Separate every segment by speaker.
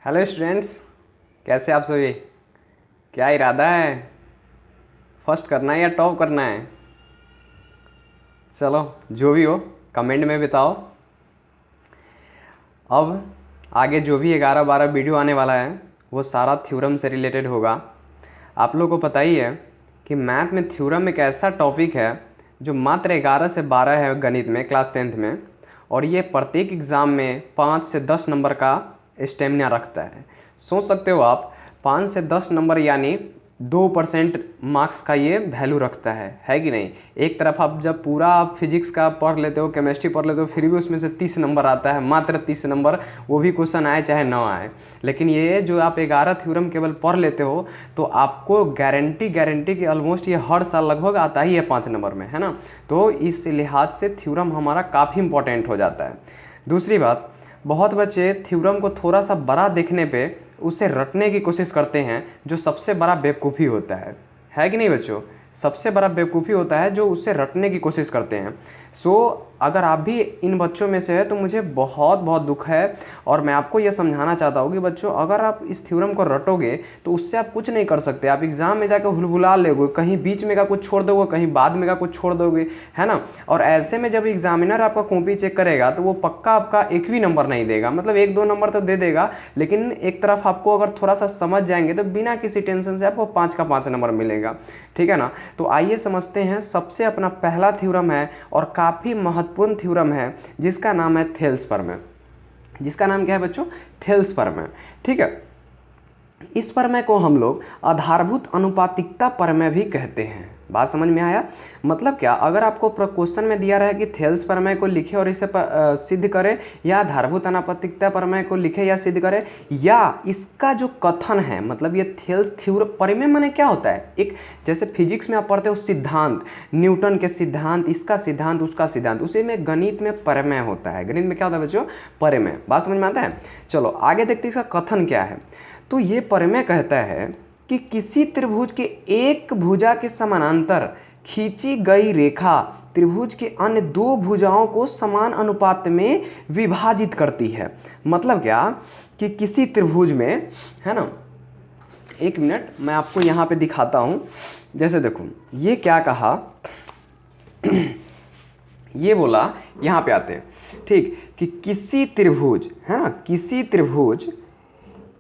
Speaker 1: Hello students, कैसे आप सभी। क्या इरादा है, फर्स्ट करना है या टॉप करना है? चलो जो भी हो कमेंट में बताओ। अब आगे जो भी 11-12 वीडियो आने वाला है वो सारा थ्योरम से रिलेटेड होगा। आप लोगों को पता ही है कि मैथ में थ्योरम एक ऐसा टॉपिक है जो मात्र 11 से 12 है गणित में क्लास 10th में, और ये प्रत्येक एग्ज़ाम में 5 से 10 नंबर का स्टेमिना रखता है। सोच सकते हो आप, 5 से 10 नंबर यानी 2% मार्क्स का ये वैल्यू रखता है कि नहीं। एक तरफ आप जब पूरा आप फिजिक्स का पढ़ लेते हो, केमिस्ट्री पढ़ लेते हो, फिर भी उसमें से 30 नंबर आता है, मात्र 30 नंबर, वो भी क्वेश्चन आए चाहे ना आए। लेकिन ये जो आप 11 थ्योरम केवल पढ़ लेते हो तो आपको गारंटी कि ऑलमोस्ट ये हर साल लगभग आता ही है 5 नंबर में, है ना। तो इस लिहाज से थ्योरम हमारा काफ़ी इंपॉर्टेंट हो जाता है। दूसरी बात, बहुत बच्चे थ्योरम को थोड़ा सा बड़ा देखने पे उसे रटने की कोशिश करते हैं, जो सबसे बड़ा बेवकूफ़ी होता है कि नहीं बच्चों। सबसे बड़ा बेवकूफ़ी होता है जो उससे रटने की कोशिश करते हैं। अगर आप भी इन बच्चों में से है तो मुझे बहुत बहुत दुख है, और मैं आपको यह समझाना चाहता हूँ कि बच्चों, अगर आप इस थ्योरम को रटोगे तो उससे आप कुछ नहीं कर सकते। आप एग्ज़ाम में जाकर हुलहुला लोगे, कहीं बीच में का कुछ छोड़ दोगे, कहीं बाद में का कुछ छोड़ दोगे, है ना। और ऐसे में जब एग्जामिनर आपका कॉपी चेक करेगा तो वो पक्का आपका एक भी नंबर नहीं देगा, मतलब 1-2 नंबर तो दे देगा, लेकिन एक तरफ आपको अगर थोड़ा सा समझ जाएंगे तो बिना किसी टेंशन से आपको 5 का 5 नंबर मिलेगा, ठीक है ना। तो आइए समझते हैं। सबसे अपना पहला थ्योरम है और काफ़ी महत्वपूर्ण थ्योरम है, जिसका नाम है थेल्स प्रमेय। जिसका नाम क्या है बच्चों? थेल्स प्रमेय, ठीक है। इस प्रमेय को हम लोग आधारभूत अनुपातिकता प्रमेय भी कहते हैं। बात समझ में आया? मतलब क्या, अगर आपको क्वेश्चन में दिया रहा है कि थेल्स प्रमेय को लिखे और इसे सिद्ध करें, या आधारभूत अनुपातिकता प्रमेय को लिखे या सिद्ध करें, या इसका जो कथन है, मतलब ये थेल्स थ्योरम प्रमेय माने क्या होता है, एक जैसे फिजिक्स में आप पढ़ते हो सिद्धांत, न्यूटन के सिद्धांत, इसका सिद्धांत, उसका सिद्धांत, उसी में गणित में प्रमेय होता है। गणित में क्या होता है बच्चों? प्रमेय। बात समझ में आता है? चलो आगे देखते हैं इसका कथन क्या है। तो ये प्रमेय कहता है कि किसी त्रिभुज के एक भुजा के समानांतर खींची गई रेखा त्रिभुज के अन्य दो भुजाओं को समान अनुपात में विभाजित करती है। मतलब क्या कि किसी त्रिभुज में, है ना, एक मिनट मैं आपको यहाँ पे दिखाता हूँ। जैसे देखो ये क्या कहा, ये बोला, यहाँ पे आते हैं, ठीक, कि किसी त्रिभुज, है ना, किसी त्रिभुज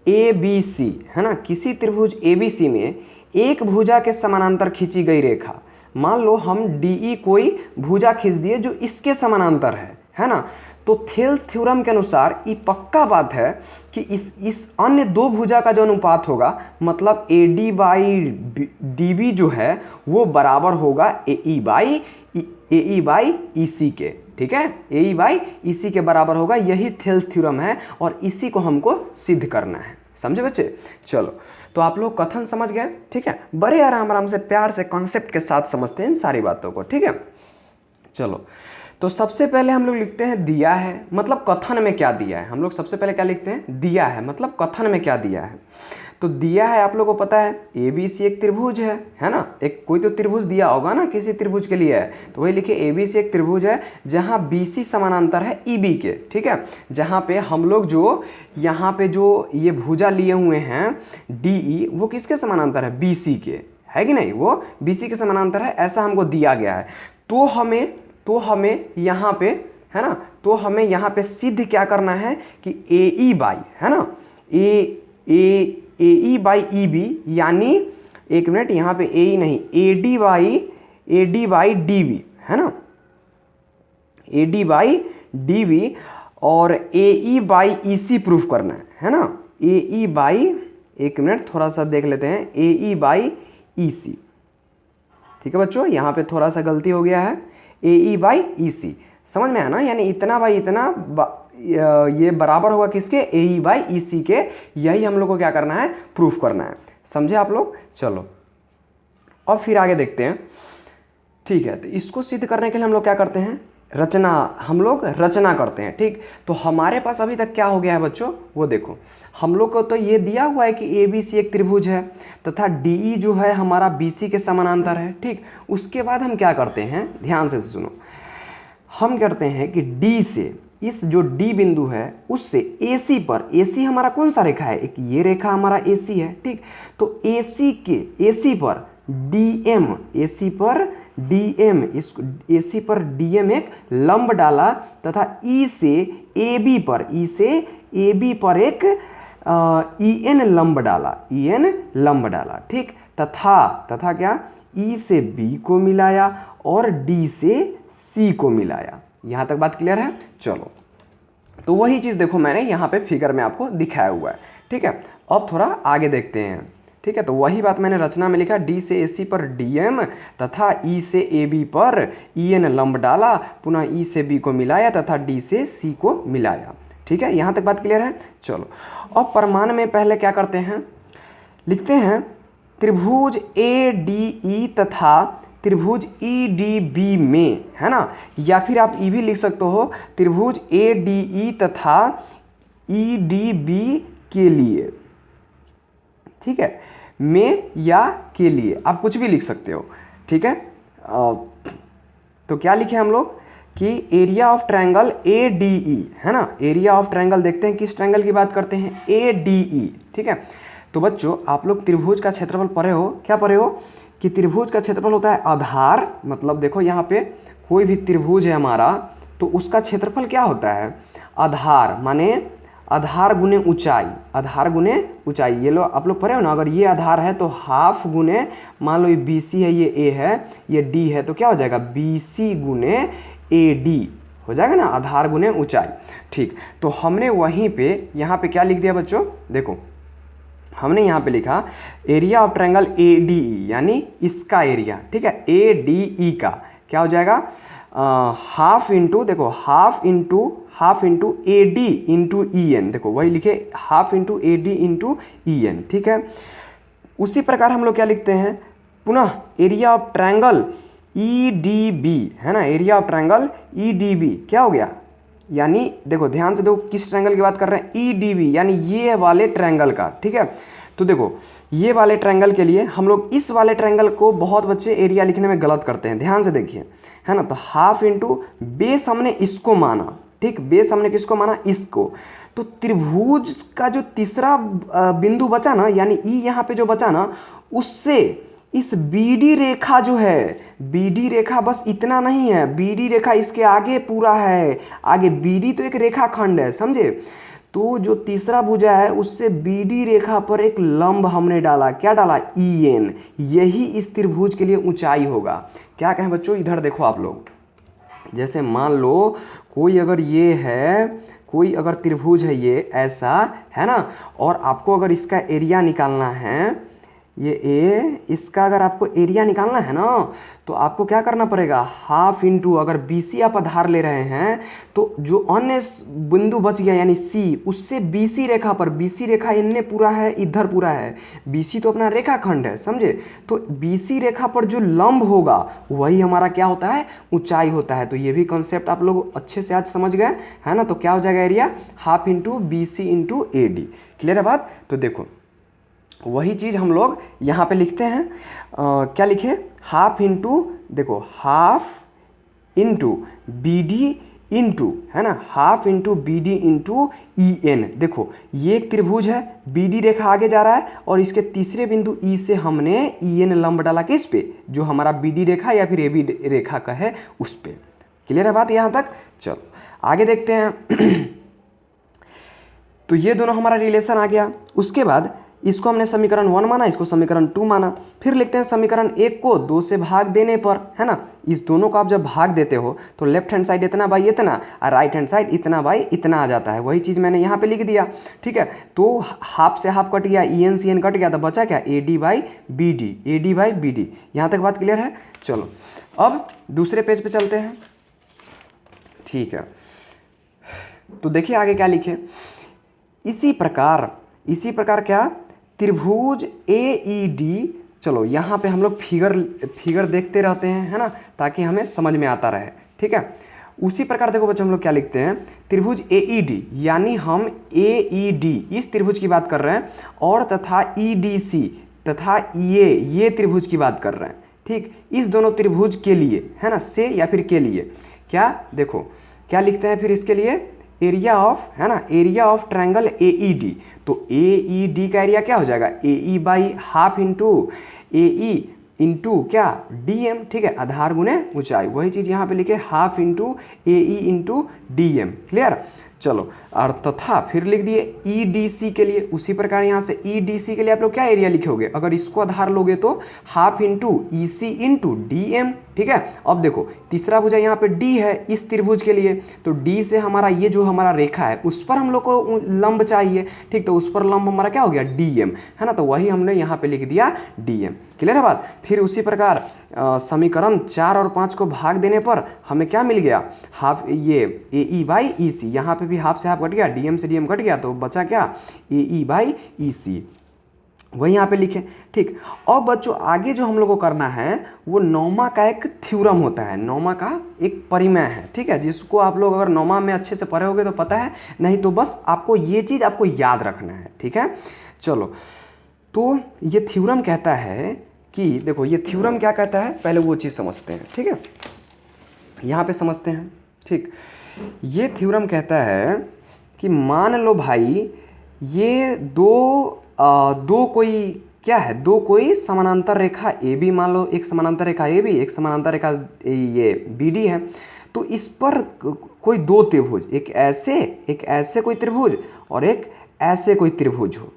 Speaker 1: ABC, है ना, किसी त्रिभुज ABC में एक भुजा के समानांतर खींची गई रेखा, मान लो हम DE कोई भुजा खींच दिए जो इसके समानांतर है ना। तो थेल्स थ्योरम के अनुसार ये पक्का बात है कि इस अन्य दो भुजा का जो अनुपात होगा, मतलब AD बाई DB जो है वो बराबर होगा AE बाई EC के, ठीक है। AE बाई EC के बराबर होगा। यही थेल्स थ्योरम है और इसी को हमको सिद्ध करना है। समझे बच्चे? चलो, तो आप लोग कथन समझ गए, ठीक है। बड़े आराम से प्यार से कॉन्सेप्ट के साथ समझते हैं इन सारी बातों को, ठीक है। चलो, तो सबसे पहले हम लोग लिखते हैं दिया है, मतलब कथन में क्या दिया है। हम लोग सबसे पहले क्या लिखते हैं? दिया है, मतलब कथन में क्या दिया है। तो दिया है, आप लोगों को पता है ABC एक त्रिभुज है ना। एक कोई तो त्रिभुज दिया होगा ना, किसी त्रिभुज के लिए है, तो वही लिखे ABC एक त्रिभुज है जहां BC समानांतर है EB के, ठीक है। जहां पे हम लोग जो यहाँ पे जो ये भुजा लिए हुए हैं DE, वो किसके समानांतर है? BC के, है कि नहीं, वो BC के समानांतर है, ऐसा हमको दिया गया है। तो हमें यहाँ पे, है ना, तो हमें यहाँ पे सिद्ध क्या करना है कि AE बाई, है ना, AE बाई EB, यानी एक मिनट, यहाँ पे AE नहीं, AD बाई DB, है ना, AD बाई DB, और AE बाई EC प्रूफ करना है ना। AE बाई, एक मिनट थोड़ा सा देख लेते हैं, AE बाई EC, ठीक है बच्चों, यहाँ पे थोड़ा सा गलती हो गया है। AE बाई EC, समझ में है ना, यानी इतना बाई इतना ये बराबर होगा किसके? AE बाई EC के। यही हम लोग को क्या करना है? प्रूफ करना है। समझे आप लोग? चलो अब फिर आगे देखते हैं, ठीक है। तो इसको सिद्ध करने के लिए हम लोग क्या करते हैं? हम लोग रचना करते हैं, ठीक। तो हमारे पास अभी तक क्या हो गया है बच्चों? वो देखो, हम लोग को तो ये दिया हुआ है कि ABC एक त्रिभुज है तथा DE जो है हमारा BC के समानांतर है, ठीक। उसके बाद हम क्या करते हैं? ध्यान से सुनो, हम करते हैं कि D से
Speaker 2: इस जो डी बिंदु है उससे AC पर, AC हमारा कौन सा रेखा है, एक ये रेखा हमारा AC है, ठीक। तो AC पर DM, AC पर DM, इस AC पर DM एक लंब डाला तथा E से AB पर एक EN लंब डाला, ठीक। तथा क्या, E से B को मिलाया और D से C को मिलाया। यहाँ तक बात क्लियर है। चलो, तो वही चीज़ देखो मैंने यहाँ पे फिगर में आपको दिखाया हुआ है, ठीक है। अब थोड़ा आगे देखते हैं, ठीक है। तो वही बात मैंने रचना में लिखा, D से AC पर DM तथा E से AB पर EN लंब डाला, पुनः E से B को मिलाया तथा D से C को मिलाया, ठीक है। यहाँ तक बात क्लियर है। चलो, अब प्रमाण में पहले क्या करते हैं, लिखते हैं त्रिभुज ADE तथा त्रिभुज EDB में, है ना, या फिर आप ये भी लिख सकते हो त्रिभुज ADE तथा EDB के लिए, ठीक है, में या के लिए आप कुछ भी लिख सकते हो, ठीक है। तो क्या लिखे हम लोग कि एरिया ऑफ ट्रायंगल ADE, है ना, एरिया ऑफ ट्रायंगल देखते हैं किस ट्रायंगल की बात करते हैं, ADE, ठीक है। तो बच्चों आप लोग त्रिभुज का क्षेत्रफल पढ़े हो, क्या पढ़े हो कि त्रिभुज का क्षेत्रफल होता है आधार, मतलब देखो यहाँ पे कोई भी त्रिभुज है हमारा तो उसका क्षेत्रफल क्या होता है, आधार, माने आधार गुने ऊंचाई, ये लो आप लोग पढ़े हो ना। अगर ये आधार है तो हाफ गुने, मान लो ये BC है, ये A है, ये D है, तो क्या हो जाएगा BC गुने AD हो जाएगा ना, आधार गुने ऊंचाई, ठीक। तो हमने वहीं पे यहाँ पे क्या लिख दिया बच्चों, देखो हमने यहाँ पे लिखा एरिया ऑफ ट्रायंगल ADE, यानी इसका एरिया, ठीक है, ADE का क्या हो जाएगा, हाफ इंटू, देखो half into AD into EN, देखो वही लिखे half into AD into EN, ठीक है। उसी प्रकार हम लोग क्या लिखते हैं, पुनः एरिया ऑफ ट्रायंगल EDB, है ना, एरिया ऑफ ट्रायंगल EDB क्या हो गया, यानी देखो ध्यान से देखो किस ट्रायंगल की बात कर रहे हैं, EDB, यानी ये वाले ट्रायंगल का, ठीक है। तो देखो ये वाले ट्रायंगल के लिए हम लोग इस वाले ट्रायंगल को बहुत बच्चे एरिया लिखने में गलत करते हैं, ध्यान से देखिए, है ना। तो हाफ इंटू बेस हमने इसको माना, ठीक, बेस हमने किसको माना, इसको। तो त्रिभुज का जो तीसरा बिंदु बचा ना, यानी E यहाँ पे जो बचा ना, उससे इस BD रेखा जो है, BD रेखा बस इतना नहीं है, BD रेखा इसके आगे पूरा है, आगे BD तो एक रेखा खंड है, समझे। तो जो तीसरा भुजा है उससे BD रेखा पर एक लंब हमने डाला, क्या डाला, EN, यही इस त्रिभुज के लिए ऊंचाई होगा। क्या कहें बच्चों, इधर देखो आप लोग, जैसे मान लो कोई अगर ये है, कोई अगर त्रिभुज है ये ऐसा, है ना, और आपको अगर इसका एरिया निकालना है, ये A, इसका अगर आपको एरिया निकालना है ना, तो आपको क्या करना पड़ेगा, हाफ इंटू, अगर BC आप आधार ले रहे हैं तो जो अन्य बिंदु बच गया यानी C, उससे BC रेखा पर, BC रेखा इनने पूरा है, इधर पूरा है, BC तो अपना रेखा खंड है, समझे। तो BC रेखा पर जो लंब होगा वही हमारा क्या होता है, ऊंचाई होता है। तो ये भी कॉन्सेप्ट आप लोग अच्छे से आज समझ गए, है ना। तो क्या हो जाएगा area, half into BC into AD, clear है बात। तो देखो वही चीज़ हम लोग यहाँ पे लिखते हैं, क्या लिखे, हाफ इंटू, देखो हाफ इंटू BD इंटू, है ना, half into BD into EN। देखो ये एक त्रिभुज है, BD रेखा आगे जा रहा है और इसके तीसरे बिंदु E से हमने EN लंब डाला किस पे, जो हमारा BD रेखा या फिर AB रेखा का है उस पे। क्लियर है बात यहाँ तक। चलो आगे देखते हैं। तो ये दोनों हमारा रिलेशन आ गया। उसके बाद इसको हमने समीकरण 1 माना, इसको समीकरण 2 माना। फिर लिखते हैं समीकरण 1 को 2 से भाग देने पर, है ना, इस दोनों को आप जब भाग देते हो तो लेफ्ट हैंड साइड इतना बाई इतना और राइट हैंड साइड इतना बाई इतना आ जाता है। वही चीज़ मैंने यहाँ पे लिख दिया, ठीक है। तो हाफ से हाफ कट गया, EN CN कट गया, तो बचा क्या, AD बाई BD। यहाँ तक बात क्लियर है। चलो अब दूसरे पेज पे चलते हैं, ठीक है। तो देखिए आगे क्या लिखे, इसी प्रकार क्या, त्रिभुज AED। चलो यहाँ पे हम लोग फिगर देखते रहते हैं, है ना, ताकि हमें समझ में आता रहे, ठीक है। उसी प्रकार देखो बच्चों हम लोग क्या लिखते हैं, त्रिभुज AED, यानी हम AED इस त्रिभुज की बात कर रहे हैं, और तथा EDC तथा ये त्रिभुज की बात कर रहे हैं, ठीक। इस दोनों त्रिभुज के लिए, है ना, से या फिर के लिए क्या, देखो क्या लिखते हैं फिर इसके लिए, एरिया ऑफ, है ना, area of triangle A E D. तो ए ई डी का एरिया क्या हो जाएगा, A E by half into A E into क्या, डी एम, ठीक है, आधार गुने ऊंचाई। वही चीज़ यहाँ पे लिखे, half into A E into D M. Clear, चलो, और तथा फिर लिख दिए ई डी सी के लिए। उसी प्रकार यहाँ से ई डी सी के लिए आप लोग क्या एरिया लिखोगे, अगर इसको आधार लोगे तो हाफ इंटू ई सी इंटू डी एम। ठीक है, अब देखो तीसरा भुजा यहाँ पे डी है इस त्रिभुज के लिए, तो डी से हमारा ये जो हमारा रेखा है उस पर हम लोग को लंब चाहिए। ठीक, तो उस पर लंब हमारा क्या हो गया, डी एम, है ना, तो वही हमने यहाँ पे लिख दिया डी एम। क्लियर है बात। फिर उसी प्रकार समीकरण 4 और 5 को भाग देने पर हमें क्या मिल गया, हाफ ये ए ई बाई ई सी, यहाँ पे भी हाफ से हाफ कट गया, डी एम से डी एम कट गया, तो बचा क्या, ए ई बाई ई सी, वही यहाँ पे लिखे। ठीक, और बच्चों आगे जो हम लोग को करना है वो नौमा का एक थ्योरम होता है, नौमा का एक परिमेय है। ठीक है, जिसको आप लोग अगर नौमा में अच्छे से पढ़े होगे तो पता है, नहीं तो बस आपको ये चीज़ आपको याद रखना है। ठीक है, चलो, तो ये थ्योरम कहता है कि देखो ये थ्योरम क्या कहता है, पहले वो चीज़ समझते हैं। ठीक है, यहाँ पे समझते हैं। ठीक, ये थ्योरम कहता है कि मान लो भाई ये दो कोई क्या है, दो कोई समानांतर रेखा ए बी, मान लो एक समानांतर रेखा ए बी, एक समानांतर रेखा ये बी डी है, तो इस पर कोई दो त्रिभुज, एक ऐसे कोई त्रिभुज और एक ऐसे कोई त्रिभुज हो।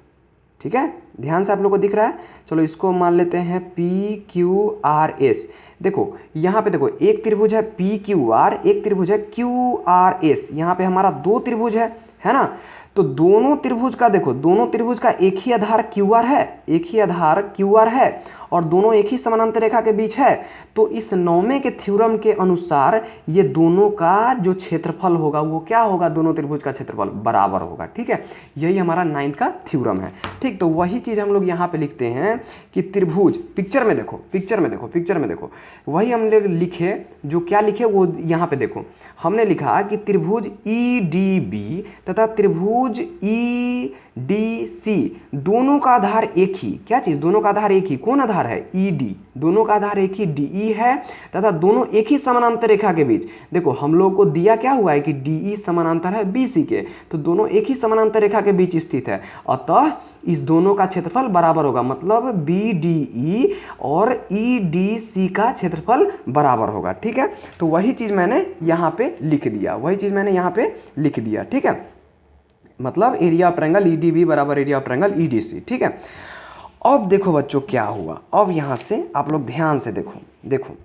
Speaker 2: ठीक है, ध्यान से आप लोग को दिख रहा है। चलो इसको मान लेते हैं पी क्यू आर एस। देखो यहाँ पे देखो एक त्रिभुज है पी क्यू आर, एक त्रिभुज है क्यू आर एस। यहाँ पे हमारा दो त्रिभुज है ना, तो दोनों त्रिभुज का देखो, दोनों त्रिभुज का एक ही आधार क्यू आर है, एक ही आधार क्यू आर है, और दोनों एक ही समानांतर रेखा के बीच है। तो इस नौमे के थ्योरम के अनुसार ये दोनों का जो क्षेत्रफल होगा वो क्या होगा, दोनों त्रिभुज का क्षेत्रफल बराबर होगा। ठीक है, यही हमारा 9th का थ्योरम है। ठीक, तो वही चीज़ हम लोग यहाँ पे लिखते हैं कि त्रिभुज, पिक्चर में देखो, वही हम लोग लिखे, जो क्या लिखे वो यहाँ पे देखो, हमने लिखा कि त्रिभुज ई डी बी तथा त्रिभुज ई डी सी दोनों का आधार एक ही, क्या चीज़, दोनों का आधार एक ही, कौन आधार है, ई डी, दोनों का आधार एक ही डी ई है, तथा दोनों एक ही समानांतर रेखा के बीच। देखो हम लोग को दिया क्या हुआ है कि डी ई समानांतर है बी सी के, तो दोनों एक ही समानांतर रेखा के बीच स्थित है, अतः इस दोनों का क्षेत्रफल बराबर होगा, मतलब बी डी ई और ई डी सी का क्षेत्रफल बराबर होगा। ठीक है, तो वही चीज़ मैंने यहाँ पे लिख दिया, ठीक है, मतलब area of triangle E D B बराबर area of triangle E D C. ठीक है, अब देखो बच्चों क्या हुआ, अब यहाँ से आप लोग ध्यान से देखो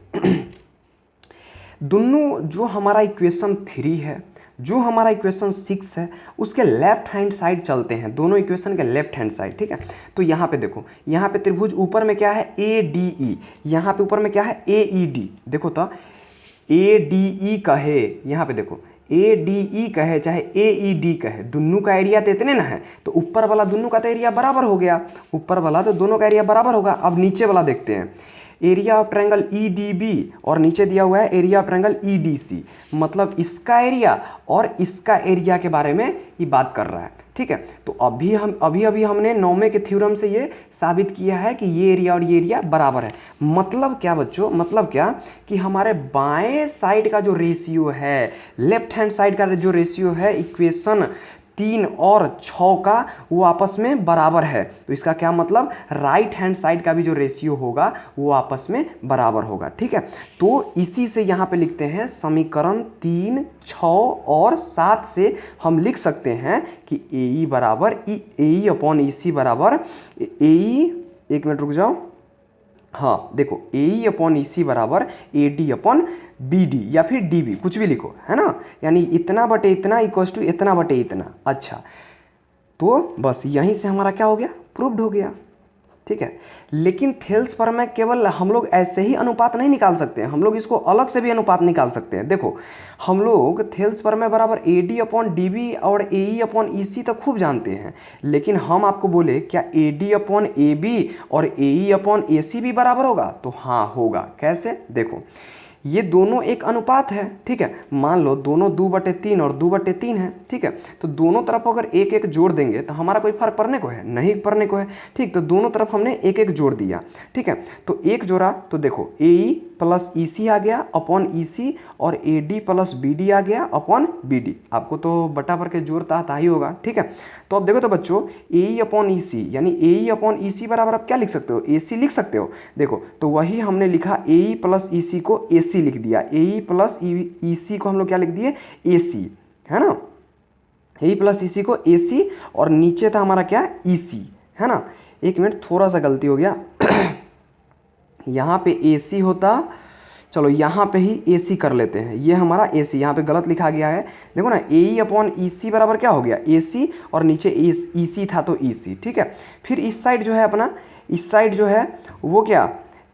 Speaker 2: दोनों जो हमारा इक्वेशन 3 है, जो हमारा इक्वेशन 6 है, उसके लेफ्ट हैंड साइड चलते हैं, दोनों इक्वेशन के लेफ्ट हैंड साइड। ठीक है, तो यहाँ पे देखो, यहाँ पे त्रिभुज ऊपर में क्या है ए डी ई, यहाँ पे ऊपर में क्या है ए ई डी। देखो तो ए डी ई कहे, यहाँ पे देखो ए डी ई कहे चाहे ए ई डी कहे, दोनों का एरिया तो इतने ना है, तो ऊपर वाला दोनों का तो एरिया बराबर हो गया, ऊपर वाला तो दोनों का एरिया बराबर होगा। अब नीचे वाला देखते हैं, area of triangle E D B और नीचे दिया हुआ है area of triangle E D C, मतलब इसका एरिया और इसका एरिया के बारे में ये बात कर रहा है। ठीक है, तो अभी हमने नौमे के थ्योरम से ये साबित किया है कि ये एरिया और ये एरिया बराबर है। मतलब क्या बच्चों, मतलब क्या कि हमारे बाएं साइड का जो रेशियो है, लेफ्ट हैंड साइड का जो रेशियो है इक्वेशन 3 और 6 का, वो आपस में बराबर है। तो इसका क्या मतलब, राइट हैंड साइड का भी जो रेशियो होगा वो आपस में बराबर होगा। ठीक है, तो इसी से यहाँ पे लिखते हैं समीकरण 3, 6 और 7 से हम लिख सकते हैं कि ए ई बराबर ए अपॉन ई सी बराबर एक मिनट रुक जाओ, हाँ देखो ए अपॉन ई सी बराबर A D upon B D, या फिर डी बी, कुछ भी लिखो, है ना, यानी इतना बटे इतना इक्वल्स टू इतना बटे इतना। अच्छा, तो बस यहीं से हमारा क्या हो गया, प्रूव्ड हो गया। ठीक है, लेकिन थेल्स पर में केवल हम लोग ऐसे ही अनुपात नहीं निकाल सकते हैं, हम लोग इसको अलग से भी अनुपात निकाल सकते हैं। देखो हम लोग थेल्स पर में बराबर A D upon D B और ए ई अपॉन ई सी तो खूब जानते हैं, लेकिन हम आपको बोले क्या A D upon A B और ए ई अपॉन ए सी भी बराबर होगा, तो हाँ होगा। कैसे, देखो ये दोनों एक अनुपात है। ठीक है, मान लो दोनों 2/3 और 2/3 है। ठीक है, तो दोनों तरफ अगर एक एक जोड़ देंगे तो हमारा कोई फर्क पड़ने को है, नहीं पड़ने को है। ठीक, तो दोनों तरफ हमने एक एक जोड़ दिया। ठीक है, तो एक जोड़ा तो देखो ए ई प्लस ई सी आ गया अपॉन ई सी, और A D plus B D आ गया अपॉन बी डी। आपको तो बटा भर के जोड़ता आता ही होगा, ठीक है। तो अब देखो तो बच्चों, ए ई अपॉन ई सी यानी ए ई अपॉन ई सी बराबर आप क्या लिख सकते हो, ए सी लिख सकते हो। देखो तो वही हमने लिखा, ए ई प्लस ई सी को ए सी लिख दिया, ए ई प्लस ई सी को हम लोग क्या लिख दिए, ए सी, है ना। ए प्लस ई सी को ए सी, और नीचे था हमारा क्या, ई सी, है ना। एक मिनट, थोड़ा सा गलती हो गया यहाँ पे ए सी होता, चलो यहाँ पे ही ए सी कर लेते हैं, ये हमारा ए सी यहाँ पे गलत लिखा गया है। देखो ना, ए ई अपॉन ई सी बराबर क्या हो गया, ए सी, और नीचे ई सी था तो ई सी, ठीक है। फिर इस साइड जो है अपना, इस साइड जो है वो क्या,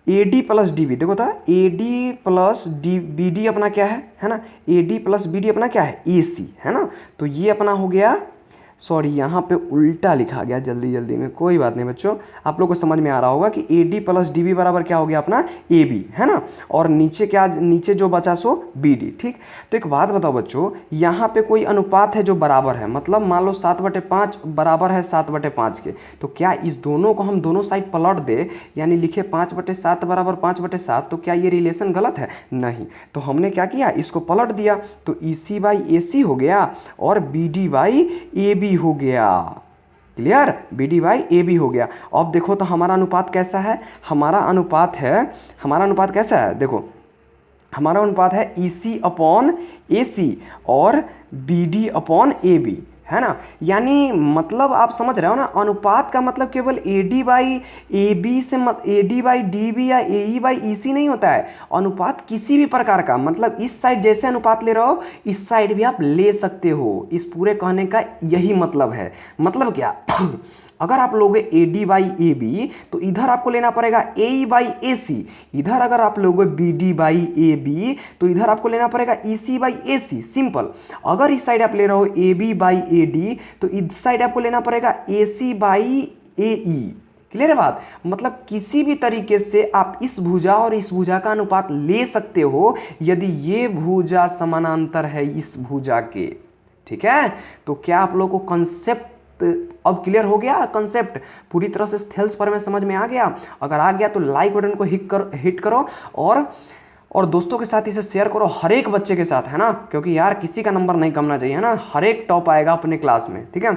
Speaker 2: A D plus D B. देखो था, A D plus D B D अपना क्या है ना, A D plus B D अपना क्या है, ए सी, है ना। तो ये अपना हो गया, सॉरी यहाँ पे उल्टा लिखा गया जल्दी जल्दी में, कोई बात नहीं बच्चों, आप लोग को समझ में आ रहा होगा कि A D plus D B बराबर क्या हो गया अपना, ए बी, है ना। और नीचे क्या, नीचे जो बचा सो बी डी, ठीक। तो एक बात बताओ बच्चों, यहाँ पे कोई अनुपात है जो बराबर है, मतलब मान लो 7/5 बराबर है 7/5 के, तो क्या इस दोनों को हम दोनों साइड पलट दे, यानी लिखे 5/7 बराबर 5/7, तो क्या ये रिलेशन गलत है, नहीं। तो हमने क्या किया, इसको पलट दिया, तो ई सी बाई ए सी हो गया, और B D by A B हो गया, clear, B D by A B हो गया। अब देखो तो हमारा अनुपात कैसा है, हमारा अनुपात कैसा है, देखो हमारा अनुपात है ई सी अपॉन ए सी और B D upon A B, है ना। यानी मतलब आप समझ रहे हो ना, अनुपात का मतलब केवल A D by A B से A D by D B या ए ई बाई ई सी नहीं होता है। अनुपात किसी भी प्रकार का, मतलब इस साइड जैसे अनुपात ले रहे हो, इस साइड भी आप ले सकते हो। इस पूरे कहने का यही मतलब है। मतलब क्या अगर आप लोगे A D by A B, तो इधर आपको लेना पड़ेगा ए ई बाई ए सी। इधर अगर आप लोगे B D by A B, तो इधर आपको लेना पड़ेगा ई सी बाई ए सी, सिंपल। अगर इस साइड आप ले रहे हो A B by A D, तो इस साइड आपको लेना पड़ेगा ए सी बाई ए ई। क्लियर है बात, मतलब किसी भी तरीके से आप इस भुजा और इस भुजा का अनुपात ले सकते हो, यदि ये भुजा समानांतर है इस भुजा के, ठीक है। तो क्या आप लोगों को कंसेप्ट अब क्लियर हो गया, कंसेप्ट पूरी तरह से थेल्स पर में समझ में आ गया। अगर आ गया तो लाइक बटन को हिट करो, और दोस्तों के साथ इसे शेयर करो, हर एक बच्चे के साथ, है ना, क्योंकि यार किसी का नंबर नहीं कमना चाहिए, है ना। हर एक टॉप आएगा अपने क्लास में, ठीक है।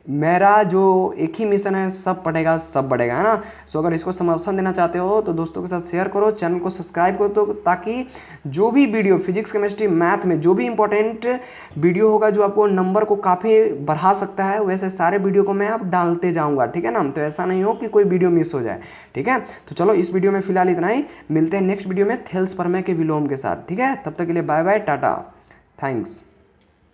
Speaker 2: मेरा जो एक ही मिशन है, सब पढ़ेगा सब बढ़ेगा, है ना। सो अगर इसको समर्थन देना चाहते हो तो दोस्तों के साथ शेयर करो, चैनल को सब्सक्राइब करो, तो ताकि जो भी वीडियो फिजिक्स केमिस्ट्री मैथ में जो भी इंपॉर्टेंट वीडियो होगा, जो आपको नंबर को काफ़ी बढ़ा सकता है, वैसे सारे वीडियो को मैं आप डालते जाऊँगा, ठीक है ना। तो ऐसा नहीं हो कि कोई वीडियो मिस हो जाए, ठीक है। तो चलो इस वीडियो में फिलहाल इतना ही, मिलते हैं नेक्स्ट वीडियो में थेल्स प्रमेय के विलोम के साथ, ठीक है। तब तक के लिए बाय बाय, टाटा, थैंक्स।